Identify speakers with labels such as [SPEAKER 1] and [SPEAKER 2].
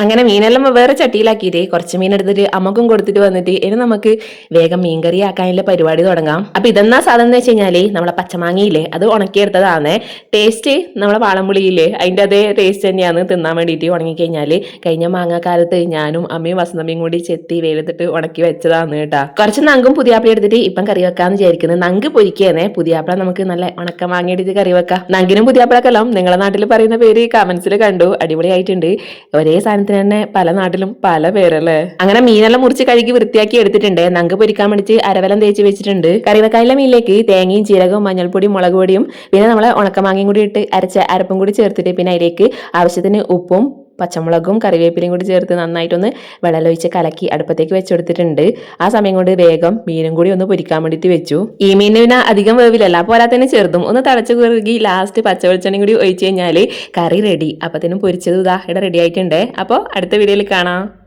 [SPEAKER 1] അങ്ങനെ മീനെല്ലാം വേറെ ചട്ടിയിലാക്കിയിട്ട് കുറച്ച് മീൻ എടുത്തിട്ട് അമ്മക്കും കൊടുത്തിട്ട് വന്നിട്ട് ഇനി നമുക്ക് വേഗം മീൻകറി ആക്കാനുള്ള പരിപാടി തുടങ്ങാം. അപ്പൊ ഇതെന്നാ സാധനം എന്ന് വെച്ച് കഴിഞ്ഞാല് നമ്മളെ പച്ചമാങ്ങയില്ലേ അത് ഉണക്കിയെടുത്തതാണ്. ടേസ്റ്റ് നമ്മളെ വാളംപുളിയില്ലേ അതിന്റെ അതേ ടേസ്റ്റ് തന്നെയാണ് തിന്നാൻ വേണ്ടിയിട്ട്. ഉണങ്ങിക്കഴിഞ്ഞാല് കഴിഞ്ഞ മാങ്ങാക്കാലത്ത് ഞാനും അമ്മയും വസന്തമ്മയും കൂടി ചെത്തി വെയിലത്തിട്ട് ഉണക്കി വെച്ചതാണ് കേട്ടാ. കുറച്ച് നങ്കും പുതിയാപ്പിള എടുത്തിട്ട് ഇപ്പം കറി വെക്കാന്ന് വിചാരിക്കുന്നത്. നങ്ക് പൊരിക്കുന്നേ, പുതിയാപ്പിള നമുക്ക് നല്ല ഉണക്ക മാങ്ങയെടുത്ത് കറി വെക്കാം. നങ്കിനും പുതിയാപ്പിളക്കെല്ലാം നിങ്ങളെ നാട്ടിൽ പറയുന്ന പേര് കമന്റ്സിൽ കണ്ടു, അടിപൊളിയായിട്ടുണ്ട്. ഒരേ സാധനത്തിന് തന്നെ പല നാട്ടിലും പല പേരല്ലേ. അങ്ങനെ മീനെല്ലാം മുറിച്ച് കഴുകി വൃത്തിയാക്കി എടുത്തിട്ടുണ്ട്. നങ്ക് പൊരിക്കാൻ വേണ്ടിയിട്ട് അരവലം തേച്ച് വെച്ചിട്ടുണ്ട്. കറിവെക്കാനുള്ള മീനിലേക്ക് തേങ്ങയും ജീരകവും മഞ്ഞൾപ്പൊടിയും മുളക് പൊടിയും പിന്നെ നമ്മളെ ഉണക്കമാങ്ങയും കൂടി ഇട്ട് അരച്ച അരപ്പും കൂടി ചേർത്തിട്ട് പിന്നെ അതിലേക്ക് ആവശ്യത്തിന് ഉപ്പും പച്ചമുളകും കറിവേപ്പിലയും കൂടി ചേർത്ത് നന്നായിട്ടൊന്ന് വെള്ളമൊഴിച്ച് കലക്കി അടുപ്പത്തേക്ക് വെച്ചെടുത്തിട്ടുണ്ട്. ആ സമയം കൊണ്ട് വേഗം മീനും കൂടി ഒന്ന് പൊരിക്കാൻ വേണ്ടിയിട്ട് വെച്ചു. ഈ മീനിന് പിന്നെ അധികം വേവിലല്ല, പോരാത്തന്നെ ചെറുതും ഒന്ന് തളച്ച് കുറുകി ലാസ്റ്റ് പച്ചവെളിച്ചെണ്ണയും കൂടി ഒഴിച്ച് കഴിഞ്ഞാൽ കറി റെഡി. അപ്പത്തേനും പൊരിച്ചത് ഇതാ ഇവിടെ റെഡി ആയിട്ടുണ്ട്. അപ്പോൾ അടുത്ത വീഡിയോയിൽ കാണാം.